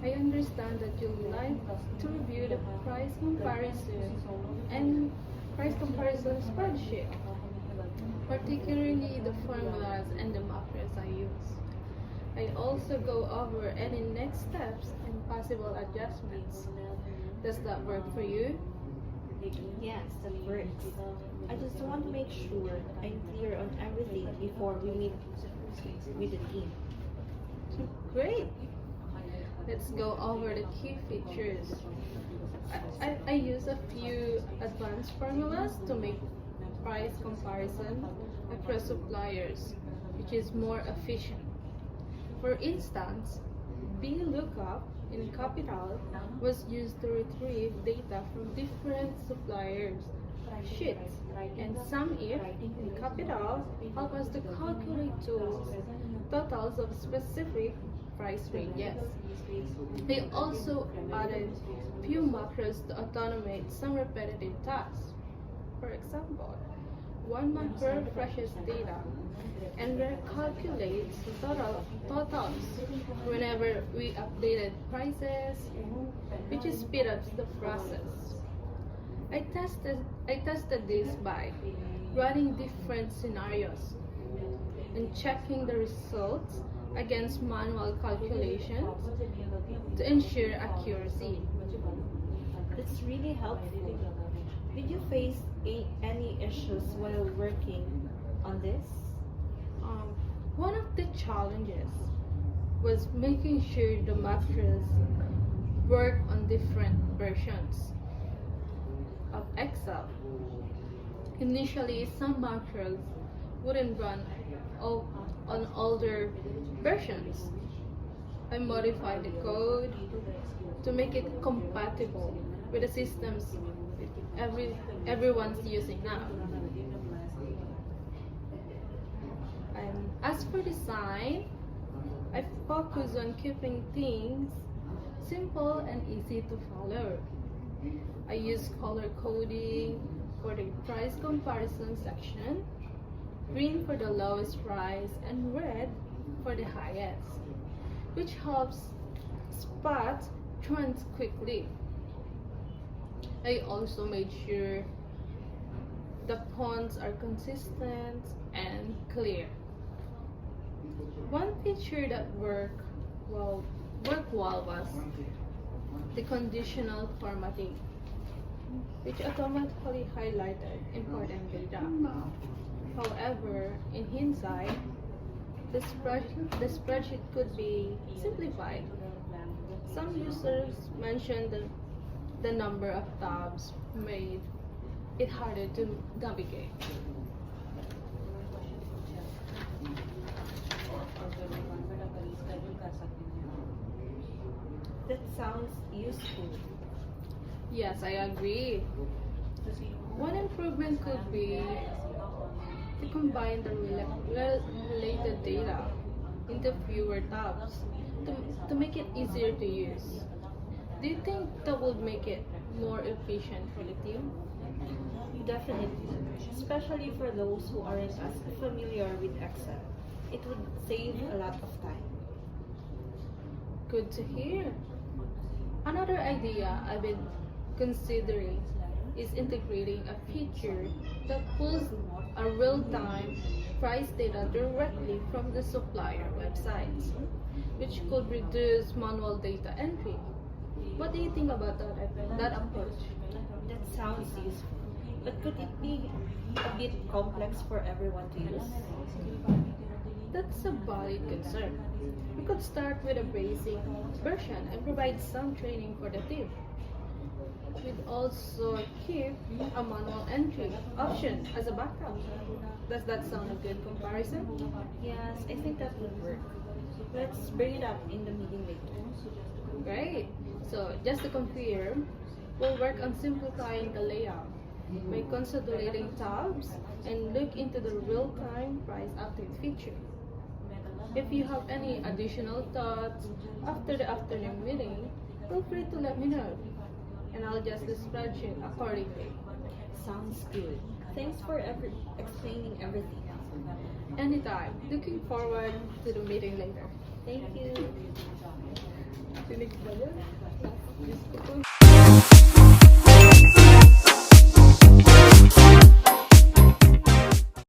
I understand that you'd like to review the and price comparison spreadsheet, particularly the formulas and the macros I use. I also go over any next steps and possible adjustments. Does that work for you? Yes, that works. I just want to make sure I'm clear on everything before we meet with the team. Great! Let's go over the key features. I use a few advanced formulas to make price comparison across suppliers, which is more efficient. For instance, VLOOKUP in Capital was used to retrieve data from different suppliers' sheets, and SUMIF in Capital help us to calculate totals of specific price ranges. They also added few macros to automate some repetitive tasks. For example, one macro refreshes data and recalculates totals whenever we updated prices, which speed up the process. I tested this by running different scenarios and checking the results against manual calculations to ensure accuracy. That's really helpful. Did you face any issues while working on this? One of the challenges was making sure the macros work on different versions of Excel. Initially, some macros wouldn't run on older versions. I modified the code to make it compatible with the systems everyone's using now. As for design, I focus on keeping things simple and easy to follow. I use color coding for the price comparison section, green for the lowest price, and red for the highest, which helps spot trends quickly. I also made sure the fonts are consistent and clear. One feature that worked well was the conditional formatting, which automatically highlighted important data. However, in hindsight, the spreadsheet could be simplified. Some users mentioned that the number of tabs made it harder to navigate. That sounds useful. Yes, I agree. One improvement could be to combine the related data into fewer tabs to make it easier to use. Do you think that would make it more efficient for the team? Definitely, especially for those who aren't as familiar with Excel. It would save a lot of time. Good to hear. Another idea I've been considering is integrating a feature that pulls a real-time price data directly from the supplier websites, which could reduce manual data entry. What do you think about that approach? That sounds useful. But could it be a bit complex for everyone to use? That's a valid concern. We could start with a basic version and provide some training for the team. We'd also keep a manual entry option as a backup. Does that sound a good comparison? Yes, I think that would work. Let's bring it up in the meeting later. Great. So just to confirm, we'll work on simplifying the layout by consolidating tabs and look into the real-time price update feature. If you have any additional thoughts after the afternoon meeting, feel free to let me know, and I'll adjust the spreadsheet accordingly. Sounds good. Thanks for explaining everything. Anytime. Looking forward to the meeting later. Thank you. Tinig ba yan? Diyos ko po.